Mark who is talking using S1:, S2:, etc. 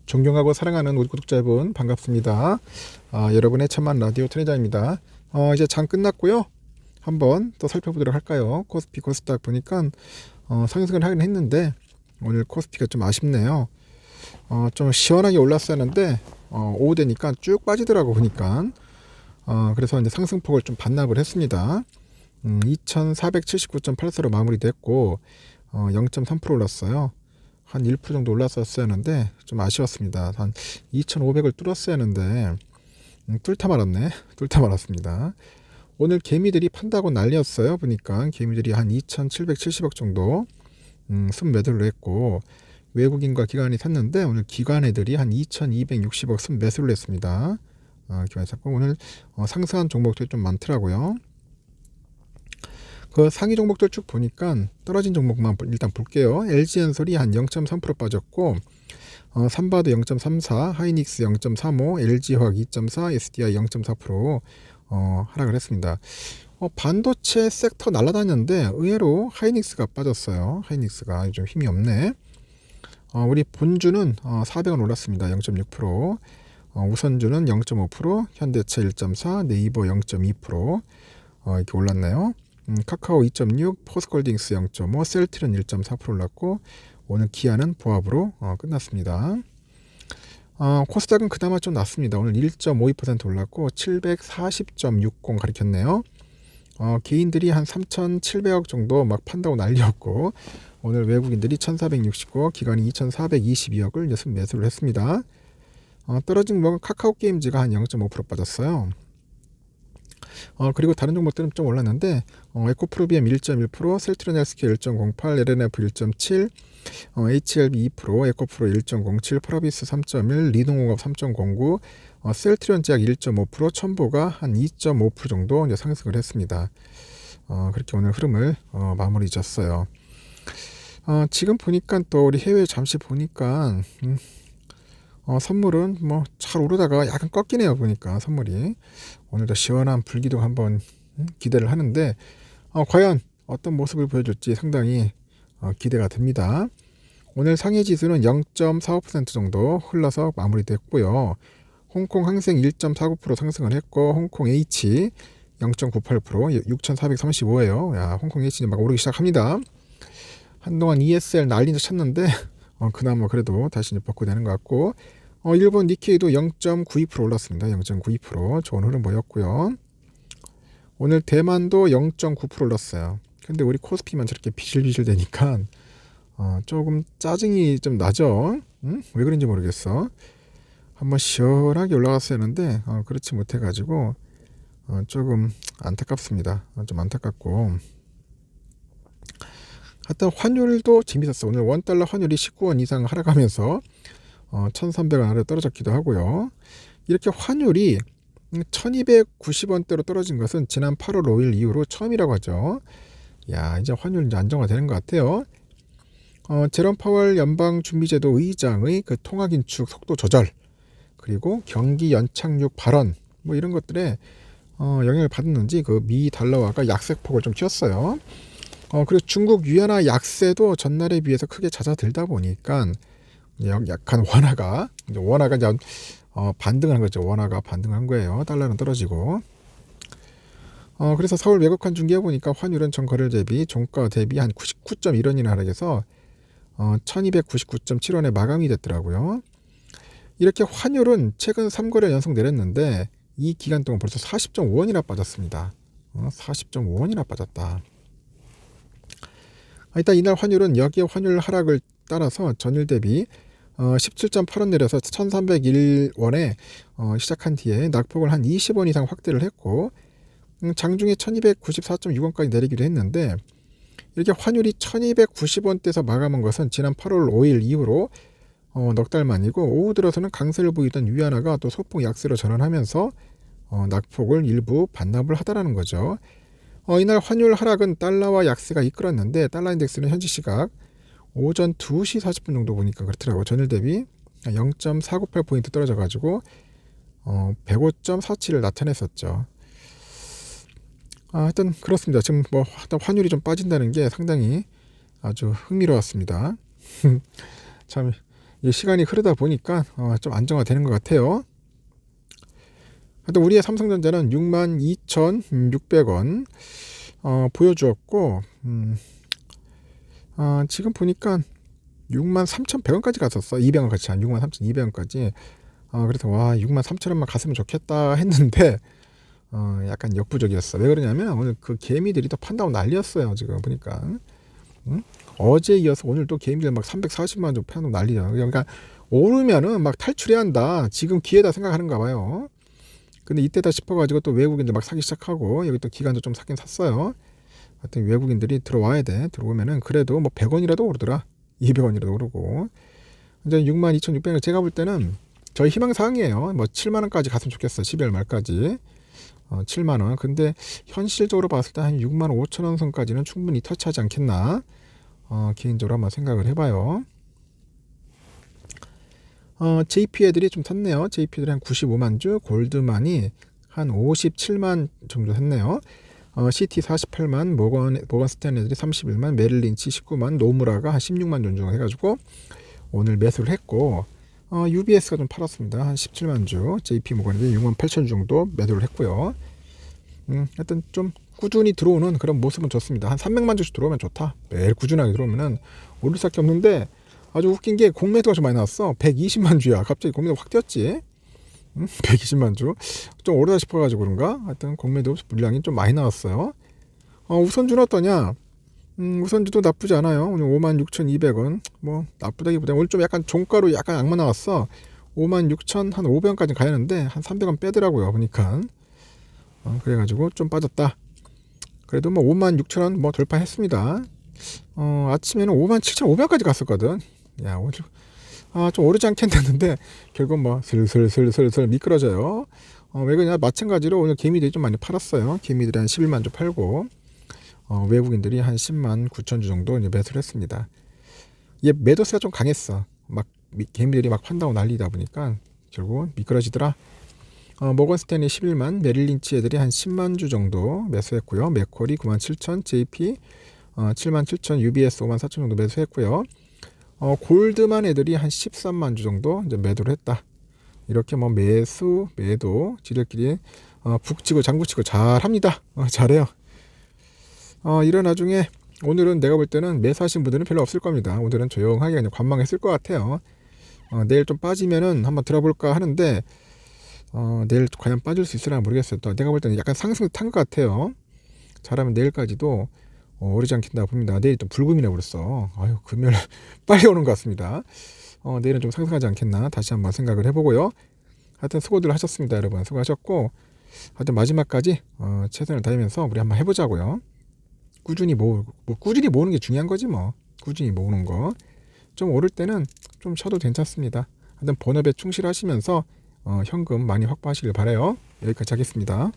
S1: 존경하고 사랑하는 우리 구독자 여러분 반갑습니다. 여러분의 천만 라디오 트레저입니다. 이제 장 끝났고요. 한번 또 살펴보도록 할까요? 코스피 코스닥 보니까 상승을 하긴 했는데 오늘 코스피가 좀 아쉽네요. 좀 시원하게 올랐었는데 오후 되니까 쭉 빠지더라고 보니까. 그래서 이제 상승폭을 좀 반납을 했습니다. 2479.84로 마무리됐고 0.3% 올랐어요. 한 1% 정도 올랐었었는데 좀 아쉬웠습니다. 한 2,500을 뚫었어야 하는데 뚫다 말았네. 뚫다 말았습니다. 오늘 개미들이 판다고 난리였어요. 보니까 개미들이 한 2,770억 정도 순매도를 했고 외국인과 기관이 샀는데 오늘 기관 애들이 한 2,260억 순매수를 했습니다. 기관이 샀고 오늘 상승한 종목들이 좀 많더라고요. 그 상위 종목들 쭉 보니까 떨어진 종목만 일단 볼게요. LG엔솔이 한 0.3% 빠졌고 삼바도 0.34, 하이닉스 0.35, LG화학 2.4, SDI 0.4% 하락을 했습니다. 반도체 섹터 날아다녔는데 의외로 하이닉스가 빠졌어요. 하이닉스가 좀 힘이 없네. 우리 본주는 400원 올랐습니다. 0.6%. 우선주는 0.5%, 현대차 1.4, 네이버 0.2% 이렇게 올랐네요. 카카오 2.6, 포스콜딩스 0.5, 셀트리온 1.4% 올랐고 오늘 기아는 보합으로 끝났습니다. 코스닥은 그나마 좀 낮습니다. 오늘 1.52% 올랐고 740.60 가리켰네요. 개인들이 한 3,700억 정도 막 판다고 난리였고 오늘 외국인들이 1,469억, 기관이 2,422억을 매수를 했습니다. 떨어진 종목은 카카오 게임즈가 한 0.5% 빠졌어요. 그리고 다른 종목들은 좀 올랐는데 에코프로비엠 1.1%, 셀트리온 헬스케어 1.08, LNF 1.7, HLB 2%, 에코프로 1.07, 프라비스 3.1, 리동공업 3.09, 셀트리온 제약 1.5%, 첨보가 한 2.5% 정도 이제 상승을 했습니다. 그렇게 오늘 흐름을 마무리 졌어요. 지금 보니까 또 우리 해외 잠시 보니까 선물은 뭐 잘 오르다가 약간 꺾이네요. 보니까 선물이 오늘도 시원한 불기둥 한번 기대를 하는데 과연 어떤 모습을 보여줄지 상당히 기대가 됩니다. 오늘 상해 지수는 0.45% 정도 흘러서 마무리됐고요. 홍콩 항생 1.49% 상승을 했고 홍콩 H 0.98% 6,435예요. 야, 홍콩 H는 막 오르기 시작합니다. 한동안 ESL 난리도 쳤는데 그나마 그래도 다시 복구되는 것 같고 일본 니케이도 0.92% 올랐습니다. 0.92% 좋은 흐름 보였고요. 오늘 대만도 0.9% 올랐어요. 근데 우리 코스피만 저렇게 비실비실 되니까 조금 짜증이 좀 나죠. 왜 그런지 모르겠어. 한번 시원하게 올라갔어야 했는데 그렇지 못해가지고 조금 안타깝습니다. 좀 안타깝고 하여튼 환율도 재밌었어. 오늘 원달러 환율이 19원 이상 하락하면서 1,300원 아래 떨어졌기도 하고요. 이렇게 환율이 1,290원대로 떨어진 것은 지난 8월 5일 이후로 처음이라고 하죠. 야, 이제 환율 이제 안정화되는 것 같아요. 제롬 파월 연방준비제도 의장의 그 통화 긴축 속도 조절 그리고 경기 연착륙 발언 뭐 이런 것들에 영향을 받았는지 그 미 달러화가 약세폭을 좀 튀었어요. 그리고 중국 위안화 약세도 전날에 비해서 크게 잦아들다 보니까 약간 원화가 이제 반등한 거죠. 원화가 반등한 거예요. 달러는 떨어지고. 그래서 서울 외국환 중개해 보니까 환율은 전거래일 대비 종가 대비 한 99.1원이나 하락해서 1299.7원에 마감이 됐더라고요. 이렇게 환율은 최근 3거래 연속 내렸는데 이 기간 동안 벌써 40.5원이나 빠졌습니다. 40.5원이나 빠졌다. 일단 이날 환율은 여기에 환율 하락을 따라서 전일 대비 17.8원 내려서 1301원에 시작한 뒤에 낙폭을 한 20원 이상 확대를 했고 장중에 1294.6원까지 내리기도 했는데 이렇게 환율이 1290원대에서 마감한 것은 지난 8월 5일 이후로 넉 달 만이고 오후 들어서는 강세를 보이던 위안화가 또 소폭 약세로 전환하면서 낙폭을 일부 반납을 하다라는 거죠. 이날 환율 하락은 달러와 약세가 이끌었는데 달러 인덱스는 현지 시각 오전 2시 40분 정도 보니까 그렇더라고요. 전일 대비 0.498포인트 떨어져가지고 105.47을 나타냈었죠. 하여튼 그렇습니다. 지금 뭐 환율이 좀 빠진다는 게 상당히 아주 흥미로웠습니다. 참 이 시간이 흐르다 보니까 좀 안정화되는 것 같아요. 하여튼 우리의 삼성전자는 62,600원 보여주었고 지금 보니까 63,100원까지 갔었어. 200원까지 한 63,200원까지. 그래서 와 63,000원만 갔으면 좋겠다 했는데 약간 역부족이었어. 왜 그러냐면 오늘 그 개미들이 또 판다고 난리였어요. 지금 보니까 어제 이어서 오늘 또 개미들 막 340만 원 판다고 난리야. 그러니까 오르면은 막 탈출해야 한다. 지금 기회다 생각하는가 봐요. 근데 이때다 싶어가지고 또 외국인들 막 사기 시작하고 여기 또 기관도 좀 사긴 샀어요. 하여튼 외국인들이 들어와야 돼. 들어오면은 그래도 뭐 100원이라도 오르더라. 200원이라도 오르고. 이제 62,600원 제가 볼 때는 저희 희망사항이에요. 뭐 7만원까지 갔으면 좋겠어. 12월 말까지. 7만원. 근데 현실적으로 봤을 때 한 65,000원 선까지는 충분히 터치하지 않겠나. 개인적으로 한번 생각을 해봐요. JP 애들이 좀 샀네요. JP 애들이 한 95만 주, 골드만이 한 57만 정도 샀네요. CT 48만, 모건 스탠리 애들이 31만, 메릴 린치 19만, 노무라가 한 16만 정도 해가지고 오늘 매수를 했고, UBS가 좀 팔았습니다. 한 17만 주, JP 모건이 6만 8천 주 정도 매도를 했고요. 하여튼 좀 꾸준히 들어오는 그런 모습은 좋습니다. 한 300만 주씩 들어오면 좋다. 매일 꾸준하게 들어오면은 오를 수밖에 없는데 아주 웃긴 게 공매도가 좀 많이 나왔어. 120만 주야. 갑자기 공매도가 확 뛰었지. 120만 주. 좀 오르다 싶어가지고 그런가? 하여튼 공매도 물량이 좀 많이 나왔어요. 우선주는 어떠냐? 우선주도 나쁘지 않아요. 오늘 56,200원. 뭐 나쁘다기보다 오늘 좀 약간 종가로 약간 악마 나왔어. 56,000 한 500원까지 가야하는데 한 300원 빼더라고요. 보니까. 그래가지고 좀 빠졌다. 그래도 뭐 56,000원 뭐 돌파했습니다. 아침에는 57,500원까지 갔었거든. 야 오늘 좀 오르지 않겠는데 결국 뭐 슬슬 미끄러져요. 왜 그러냐 마찬가지로 오늘 개미들이 좀 많이 팔았어요. 개미들이 한 11만 주 팔고 외국인들이 한 10만 9천 주 정도 이제 매수를 했습니다. 얘 매도세가 좀 강했어. 막 개미들이 막 판다고 난리다 보니까 결국 미끄러지더라. 모건 스탠리 11만, 메릴 린치 애들이 한 10만 주 정도 매수했고요. 맥쿼리 97,000, JP 77,000, UBS 54,000 정도 매수했고요. 골드만 애들이 한 13만 주 정도 이제 매도를 했다. 이렇게 뭐 매도 지들끼리 북치고 장구치고 잘합니다. 잘해요. 이런 나중에 오늘은 내가 볼 때는 매수하신 분들은 별로 없을 겁니다. 오늘은 조용하게 그냥 관망했을 것 같아요. 내일 좀 빠지면은 한번 들어볼까 하는데 내일 과연 빠질 수 있으려나 모르겠어요. 또 내가 볼 때는 약간 상승 탄 것 같아요. 잘하면 내일까지도 오르지 않겠나 봅니다. 내일 또 불금이 나버렸어. 아유 금요일 빨리 오는 것 같습니다. 내일은 좀 상승하지 않겠나 다시 한번 생각을 해보고요. 하여튼 수고들 하셨습니다. 여러분 수고하셨고 하여튼 마지막까지 최선을 다하면서 우리 한번 해보자고요. 꾸준히 모으는 게 중요한 거지 뭐. 꾸준히 모으는 거. 좀 오를 때는 좀 쉬어도 괜찮습니다. 하여튼 본업에 충실하시면서 현금 많이 확보하시길 바라요. 여기까지 하겠습니다.